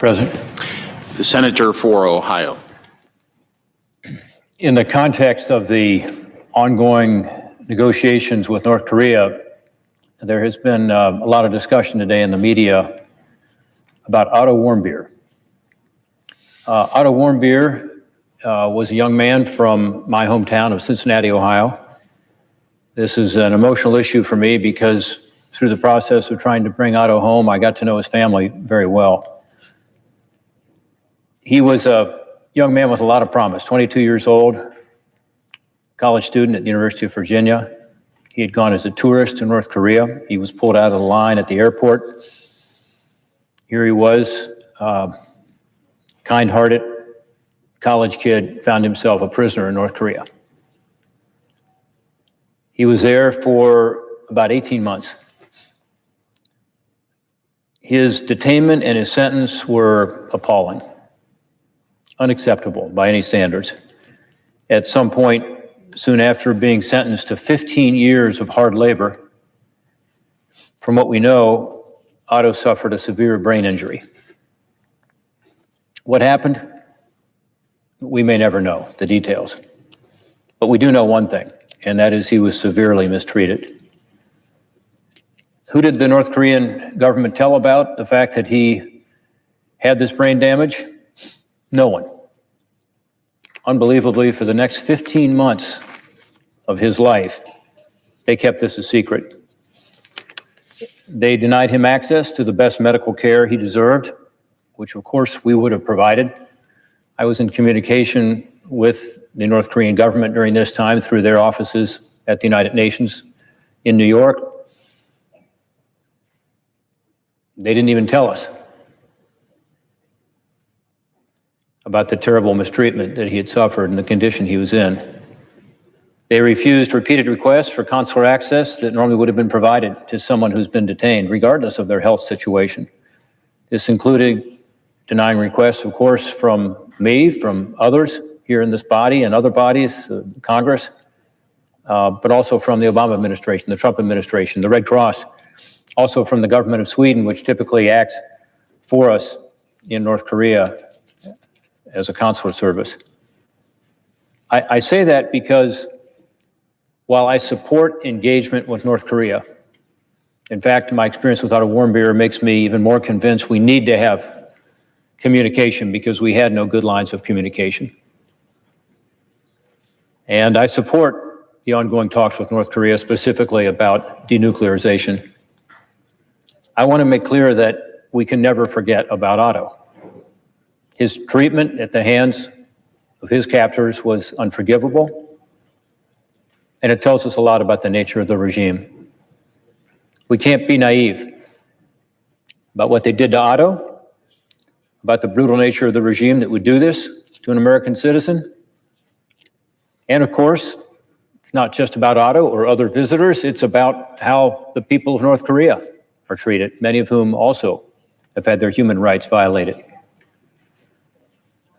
President. The Senator for Ohio. In the context of the ongoing negotiations with North Korea, there has been a lot of discussion today in the media about Otto Warmbier. Otto Warmbier was a young man from my hometown of Cincinnati, Ohio. This is an emotional issue for me because through the process of trying to bring Otto home, I got to know his family very well. He was a young man with a lot of promise, 22 years old, college student at the University of Virginia. He had gone as a tourist to North Korea. He was pulled out of the line at the airport. Here he was, kind-hearted college kid, found himself a prisoner in North Korea. He was there for about 18 months. His detainment and his sentence were appalling, unacceptable by any standards. At some point, soon after being sentenced to 15 years of hard labor, from what we know, Otto suffered a severe brain injury. What happened? We may never know the details. But we do know one thing, and that is he was severely mistreated. Who did the North Korean government tell about the fact that he had this brain damage? No one. Unbelievably, for the next 15 months of his life, they kept this a secret. They denied him access to the best medical care he deserved, which of course we would have provided. I was in communication with the North Korean government during this time through their offices at the United Nations in New York. They didn't even tell us about the terrible mistreatment that he had suffered and the condition he was in. They refused repeated requests for consular access that normally would have been provided to someone who's been detained, regardless of their health situation. This included denying requests, of course, from me, from others here in this body and other bodies, Congress, but also from the Obama administration, the Trump administration, the Red Cross, also from the government of Sweden, which typically acts for us in North Korea as a consular service. I say that because while I support engagement with North Korea, in fact, my experience with Otto Warmbier makes me even more convinced we need to have communication because we had no good lines of communication. And I support the ongoing talks with North Korea, specifically about denuclearization. I want to make clear that we can never forget about Otto. His treatment at the hands of his captors was unforgivable, and it tells us a lot about the nature of the regime. We can't be naive about what they did to Otto, about the brutal nature of the regime that would do this to an American citizen. And of course, it's not just about Otto or other visitors, it's about how the people of North Korea are treated, many of whom also have had their human rights violated.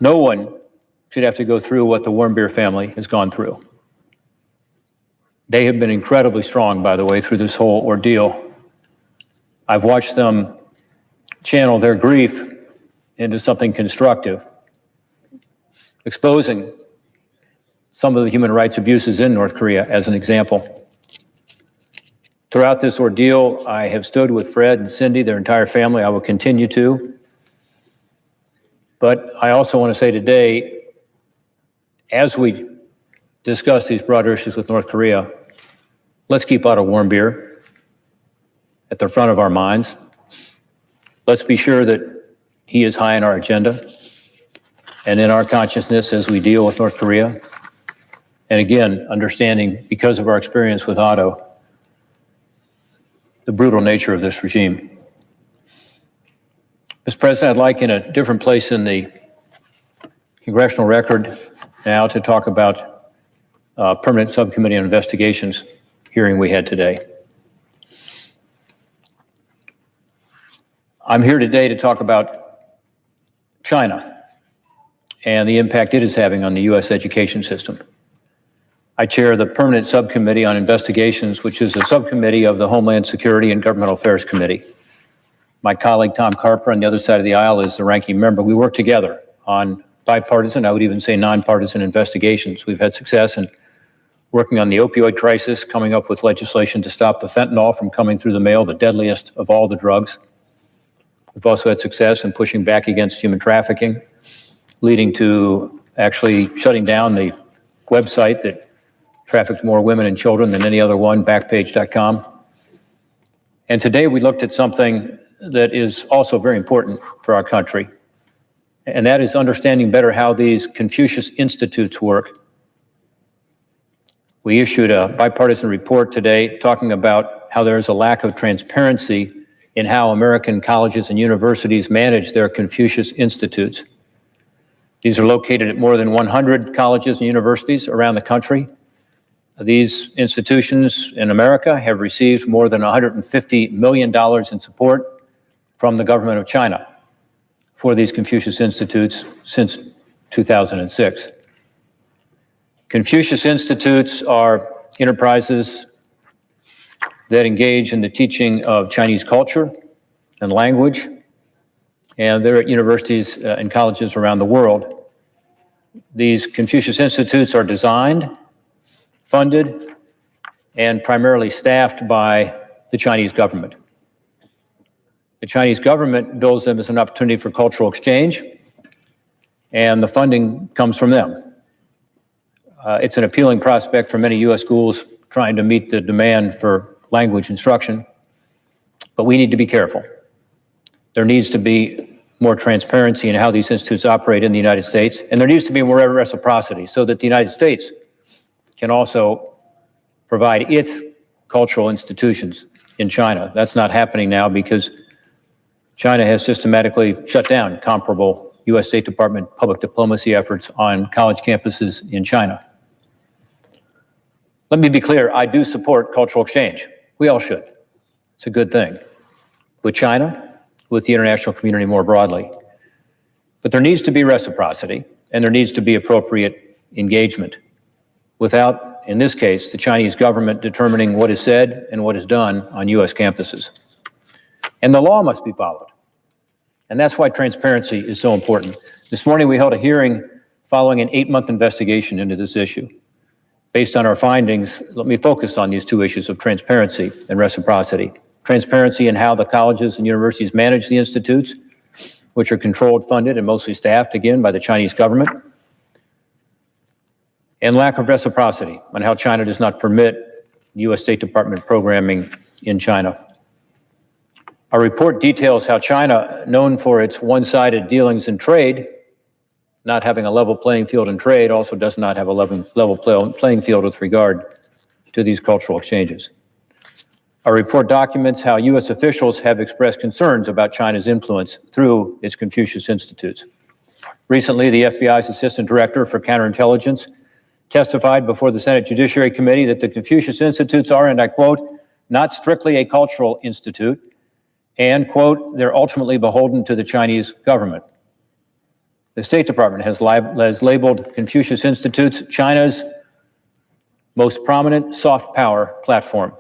No one should have to go through what the Warmbier family has gone through. They have been incredibly strong, by the way, through this whole ordeal. I've watched them channel their grief into something constructive, exposing some of the human rights abuses in North Korea as an example. Throughout this ordeal, I have stood with Fred and Cindy, their entire family. I will continue to. But I also want to say today, as we discuss these broader issues with North Korea, let's keep Otto Warmbier at the front of our minds. Let's be sure that he is high on our agenda and in our consciousness as we deal with North Korea. And again, understanding, because of our experience with Otto, the brutal nature of this regime. Mr. President, I'd like in a different place in the congressional record now to talk about Permanent Subcommittee on Investigations hearing we had today. I'm here today to talk about China and the impact it is having on the U.S. education system. I chair the Permanent Subcommittee on Investigations, which is a subcommittee of the Homeland Security and Governmental Affairs Committee. My colleague, Tom Carper, on the other side of the aisle is the ranking member. We work together on bipartisan, I would even say nonpartisan investigations. We've had success in working on the opioid crisis, coming up with legislation to stop the fentanyl from coming through the mail, the deadliest of all the drugs. We've also had success in pushing back against human trafficking, leading to actually shutting down the website that trafficked more women and children than any other one, Backpage.com. And today we looked at something that is also very important for our country, and that is understanding better how these Confucius Institutes work. We issued a bipartisan report today talking about how there is a lack of transparency in how American colleges and universities manage their Confucius Institutes. These are located at more than 100 colleges and universities around the country. These institutions in America have received more than $150 million in support from the government of China for these Confucius Institutes since 2006. Confucius Institutes are enterprises that engage in the teaching of Chinese culture and language, and they're at universities and colleges around the world. These Confucius Institutes are designed, funded, and primarily staffed by the Chinese government. The Chinese government bills them as an opportunity for cultural exchange, and the funding comes from them. It's an appealing prospect for many U.S. schools trying to meet the demand for language instruction, but we need to be careful. There needs to be more transparency in how these institutes operate in the United States, and there needs to be more reciprocity so that the United States can also provide its cultural institutions in China. That's not happening now because China has systematically shut down comparable U.S. State Department public diplomacy efforts on college campuses in China. Let me be clear, I do support cultural exchange. We all should. It's a good thing. With China, with the international community more broadly. But there needs to be reciprocity, and there needs to be appropriate engagement without, in this case, the Chinese government determining what is said and what is done on U.S. campuses. And the law must be followed. And that's why transparency is so important. This morning we held a hearing following an 8-month investigation into this issue. Based on our findings, let me focus on these two issues of transparency and reciprocity. Transparency in how the colleges and universities manage the institutes, which are controlled, funded, and mostly staffed, again, by the Chinese government. And lack of reciprocity on how China does not permit U.S. State Department programming in China. Our report details how China, known for its one-sided dealings in trade, not having a level playing field in trade, also does not have a level playing field with regard to these cultural exchanges. Our report documents how U.S. officials have expressed concerns about China's influence through its Confucius Institutes. Recently, the FBI's Assistant Director for Counterintelligence testified before the Senate Judiciary Committee that the Confucius Institutes are, and I quote, not strictly a cultural institute, and, quote, they're ultimately beholden to the Chinese government. The State Department has labeled Confucius Institutes China's most prominent soft power platform.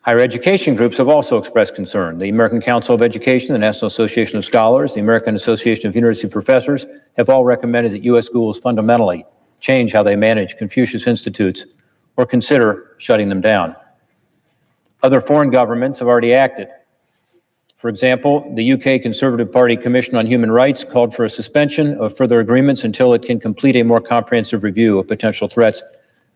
Higher education groups have also expressed concern. The American Council of Education, the National Association of Scholars, the American Association of University Professors have all recommended that U.S. schools fundamentally change how they manage Confucius Institutes or consider shutting them down. Other foreign governments have already acted. For example, the UK Conservative Party Commission on Human Rights called for a suspension of further agreements until it can complete a more comprehensive review of potential threats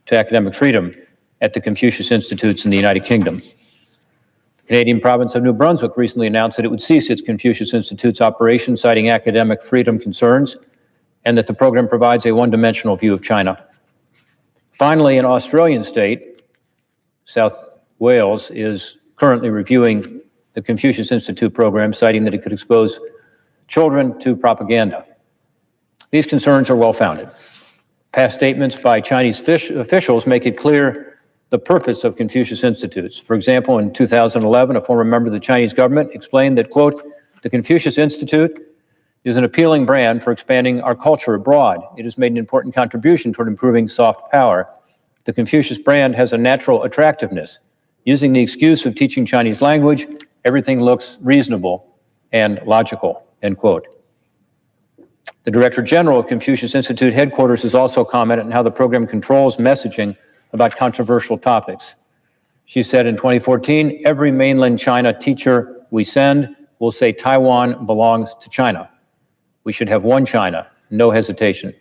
to academic freedom at the Confucius Institutes in the United Kingdom. The Canadian province of New Brunswick recently announced that it would cease its Confucius Institutes operation, citing academic freedom concerns, and that the program provides a one-dimensional view of China. Finally, an Australian state, South Wales, is currently reviewing the Confucius Institute program, citing that it could expose children to propaganda. These concerns are well-founded. Past statements by Chinese officials make it clear the purpose of Confucius Institutes. For example, in 2011, a former member of the Chinese government explained that, quote, the Confucius Institute is an appealing brand for expanding our culture abroad. It has made an important contribution toward improving soft power. The Confucius brand has a natural attractiveness. Using the excuse of teaching Chinese language everything looks reasonable and logical, end quote. The Director General of Confucius Institute headquarters has also commented on how the program controls messaging about controversial topics. She said in 2014, every mainland China teacher we send will say Taiwan belongs to China. We should have one China, no hesitation.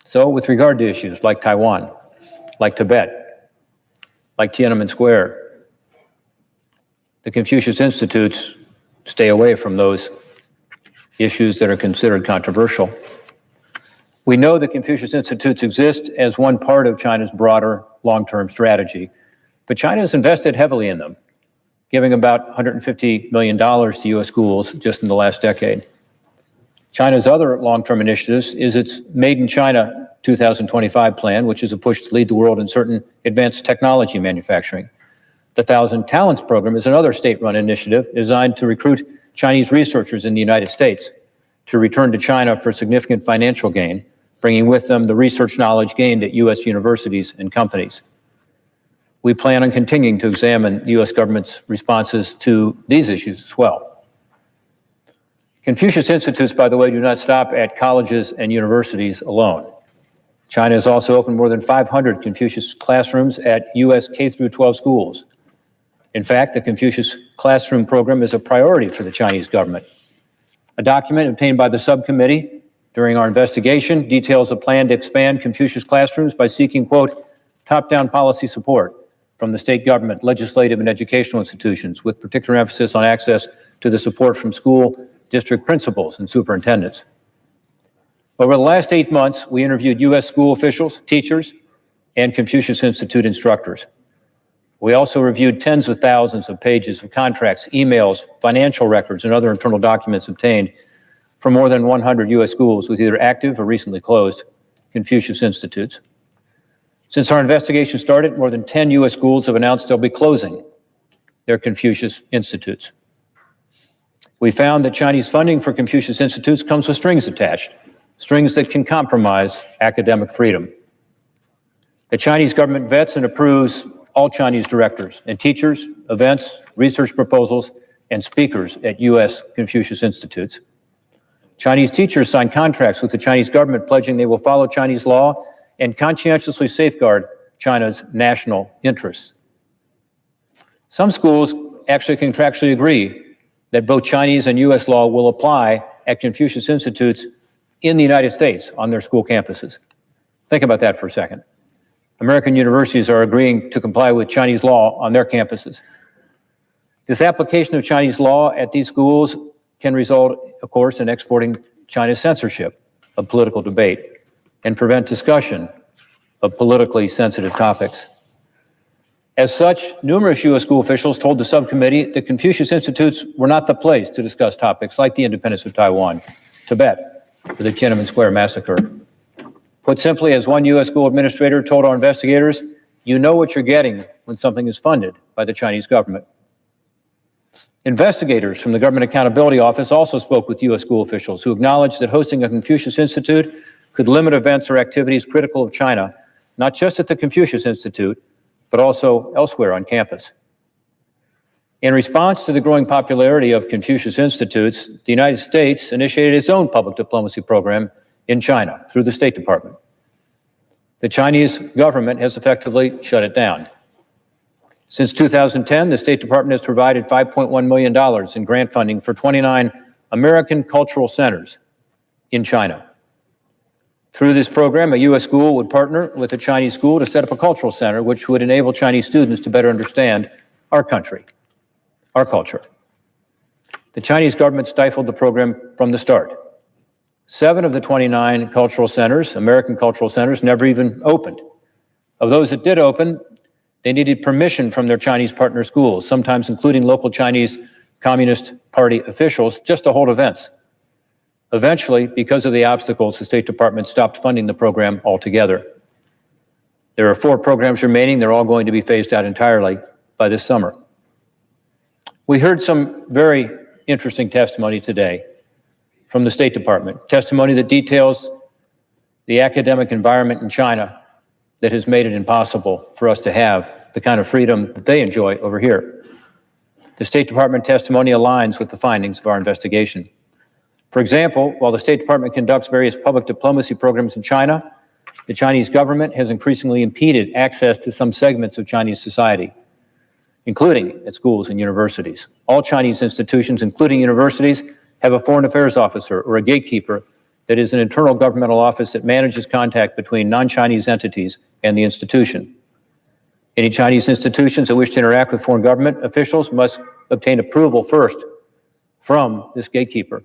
So with regard to issues like Taiwan, like Tibet, like Tiananmen Square, the Confucius Institutes stay away from those issues that are considered controversial. We know that Confucius Institutes exist as one part of China's broader long-term strategy, but China has invested heavily in them, giving about $150 million to U.S. schools just in the last decade. China's other long-term initiatives is its Made in China 2025 plan, which is a push to lead the world in certain advanced technology manufacturing. The 1,000 Talents program is another state-run initiative designed to recruit Chinese researchers in the United States to return to China for significant financial gain, bringing with them the research knowledge gained at U.S. universities and companies. We plan on continuing to examine the U.S. government's responses to these issues as well. Confucius Institutes, by the way, do not stop at colleges and universities alone. China has also opened more than 500 Confucius classrooms at U.S. K-12 schools. In fact, the Confucius Classroom program is a priority for the Chinese government. A document obtained by the subcommittee during our investigation details a plan to expand Confucius classrooms by seeking, quote, top-down policy support from the state government, legislative, and educational institutions, with particular emphasis on access to the support from school district principals and superintendents. Over the last 8 months, we interviewed U.S. school officials, teachers, and Confucius Institute instructors. We also reviewed tens of thousands of pages of contracts, emails, financial records, and other internal documents obtained from more than 100 U.S. schools with either active or recently closed Confucius Institutes. Since our investigation started, more than 10 U.S. schools have announced they'll be closing their Confucius Institutes. We found that Chinese funding for Confucius Institutes comes with strings attached, strings that can compromise academic freedom. The Chinese government vets and approves all Chinese directors and teachers, events, research proposals, and speakers at U.S. Confucius Institutes. Chinese teachers sign contracts with the Chinese government pledging they will follow Chinese law and conscientiously safeguard China's national interests. Some schools actually contractually agree that both Chinese and U.S. law will apply at Confucius Institutes in the United States on their school campuses. Think about that for a second. American universities are agreeing to comply with Chinese law on their campuses. This application of Chinese law at these schools can result, of course, in exporting China's censorship of political debate and prevent discussion of politically sensitive topics. As such, numerous U.S. school officials told the subcommittee that Confucius Institutes were not the place to discuss topics like the independence of Taiwan, Tibet, or the Tiananmen Square massacre. Put simply, as one U.S. school administrator told our investigators, you know what you're getting when something is funded by the Chinese government. Investigators from the Government Accountability Office also spoke with U.S. school officials who acknowledged that hosting a Confucius Institute could limit events or activities critical of China, not just at the Confucius Institute, but also elsewhere on campus. In response to the growing popularity of Confucius Institutes, the United States initiated its own public diplomacy program in China through the State Department. The Chinese government has effectively shut it down. Since 2010, the State Department has provided $5.1 million in grant funding for 29 American cultural centers in China. Through this program, a U.S. school would partner with a Chinese school to set up a cultural center, which would enable Chinese students to better understand our country, our culture. The Chinese government stifled the program from the start. 7 of the 29 cultural centers, American cultural centers, never even opened. Of those that did open, they needed permission from their Chinese partner schools, sometimes including local Chinese Communist Party officials, just to hold events. Eventually, because of the obstacles, the State Department stopped funding the program altogether. There are 4 programs remaining. They're all going to be phased out entirely by this summer. We heard some very interesting testimony today from the State Department, testimony that details the academic environment in China that has made it impossible for us to have the kind of freedom that they enjoy over here. The State Department testimony aligns with the findings of our investigation. For example, while the State Department conducts various public diplomacy programs in China, the Chinese government has increasingly impeded access to some segments of Chinese society, including at schools and universities. All Chinese institutions, including universities, have a foreign affairs officer or a gatekeeper that is an internal governmental office that manages contact between non-Chinese entities and the institution. Any Chinese institutions that wish to interact with foreign government officials must obtain approval first from this gatekeeper.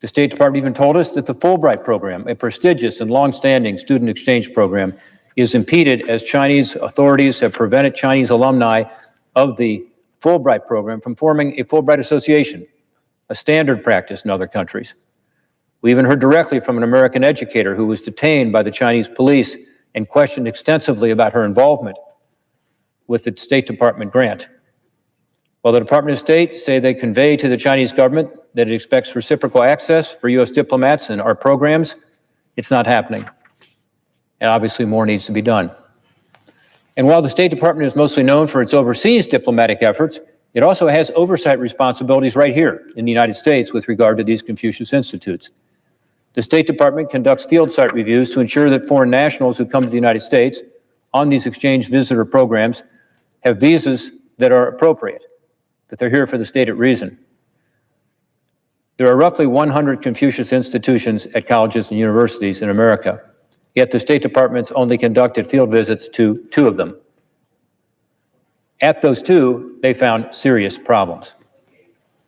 The State Department even told us that the Fulbright program, a prestigious and long-standing student exchange program, is impeded as Chinese authorities have prevented Chinese alumni of the Fulbright program from forming a Fulbright association, a standard practice in other countries. We even heard directly from an American educator who was detained by the Chinese police and questioned extensively about her involvement with the State Department grant. While the Department of State say they convey to the Chinese government that it expects reciprocal access for U.S. diplomats and our programs, it's not happening. And obviously more needs to be done. And while the State Department is mostly known for its overseas diplomatic efforts, it also has oversight responsibilities right here in the United States with regard to these Confucius Institutes. The State Department conducts field site reviews to ensure that foreign nationals who come to the United States on these exchange visitor programs have visas that are appropriate, that they're here for the stated reason. There are roughly 100 Confucius institutions at colleges and universities in America, yet the State Department's only conducted field visits to 2 of them. At those 2, they found serious problems.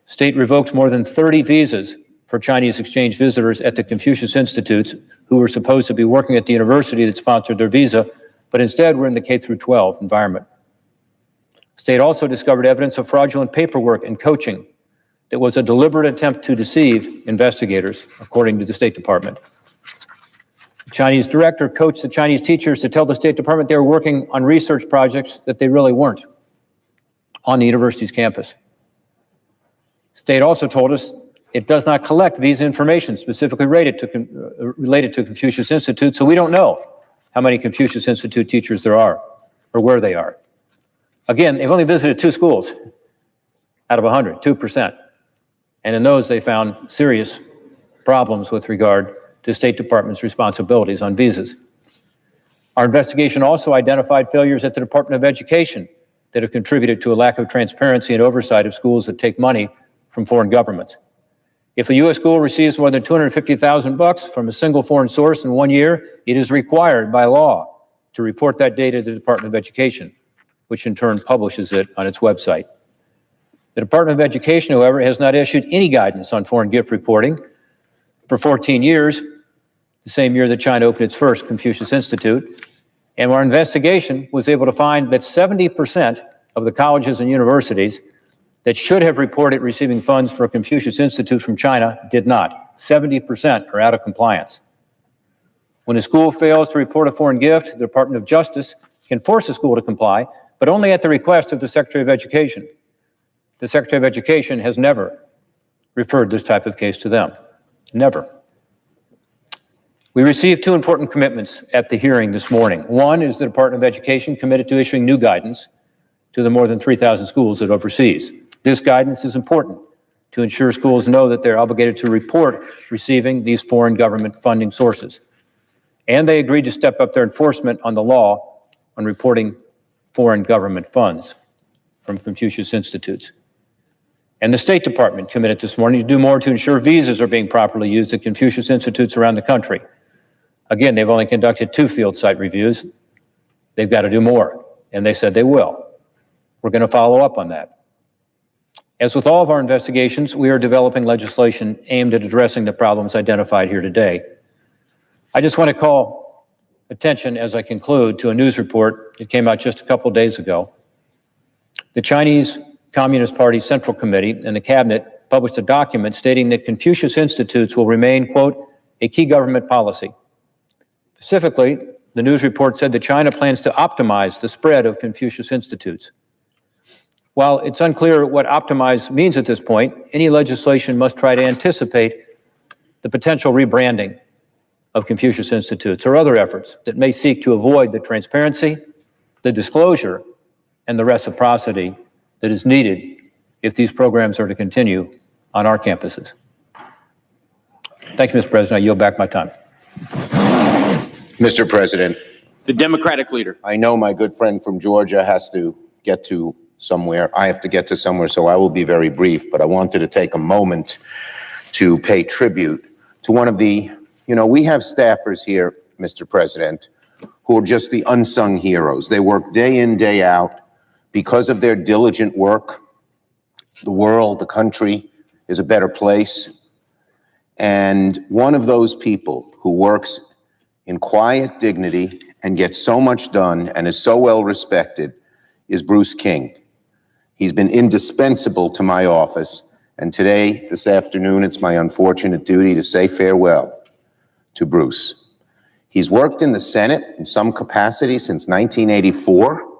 State revoked more than 30 visas for Chinese exchange visitors at the Confucius Institutes who were supposed to be working at the university that sponsored their visa, but instead were in the K-12 environment. State also discovered evidence of fraudulent paperwork and coaching that was a deliberate attempt to deceive investigators, according to the State Department. The Chinese director coached the Chinese teachers to tell the State Department they were working on research projects that they really weren't on the university's campus. State also told us it does not collect visa information specifically related to Confucius Institute, so we don't know how many Confucius Institute teachers there are or where they are. Again, they've only visited 2 schools out of 100, 2%. And in those, they found serious problems with regard to State Department's responsibilities on visas. Our investigation also identified failures at the Department of Education that have contributed to a lack of transparency and oversight of schools that take money from foreign governments. If a U.S. school receives more than $250,000 from a single foreign source in 1 year, it is required by law to report that data to the Department of Education, which in turn publishes it on its website. The Department of Education, however, has not issued any guidance on foreign gift reporting for 14 years, the same year that China opened its first Confucius Institute. And our investigation was able to find that 70% of the colleges and universities that should have reported receiving funds for Confucius Institute from China did not. 70% are out of compliance. When a school fails to report a foreign gift, the Department of Justice can force a school to comply, but only at the request of the Secretary of Education. The Secretary of Education has never referred this type of case to them. Never. We received 2 important commitments at the hearing this morning. One is the Department of Education committed to issuing new guidance to the more than 3,000 schools it oversees. This guidance is important to ensure schools know that they're obligated to report receiving these foreign government funding sources. And they agreed to step up their enforcement on the law on reporting foreign government funds from Confucius Institutes. And the State Department committed this morning to do more to ensure visas are being properly used at Confucius Institutes around the country. Again, they've only conducted 2 field site reviews. They've got to do more, and they said they will. We're going to follow up on that. As with all of our investigations, we are developing legislation aimed at addressing the problems identified here today. I just want to call attention as I conclude to a news report that came out just a couple of days ago. The Chinese Communist Party Central Committee and the Cabinet published a document stating that Confucius Institutes will remain, quote, a key government policy. Specifically, the news report said that China plans to optimize the spread of Confucius Institutes. While it's unclear what optimize means at this point, any legislation must try to anticipate the potential rebranding of Confucius Institutes or other efforts that may seek to avoid the transparency, the disclosure, and the reciprocity that is needed if these programs are to continue on our campuses. Thank you, Mr. President. I yield back my time. Mr. President, The Democratic leader. I know my good friend from Georgia has to get to somewhere. I have to get to somewhere, so I will be very brief, but I wanted to take a moment to pay tribute to one of the, we have staffers here, Mr. President, who are just the unsung heroes. They work day in, day out. Because of their diligent work, the world, the country is a better place. And one of those people who works in quiet dignity and gets so much done and is so well respected is Bruce King. He's been indispensable to my office, and today, this afternoon, it's my unfortunate duty to say farewell to Bruce. He's worked in the Senate in some capacity since 1984.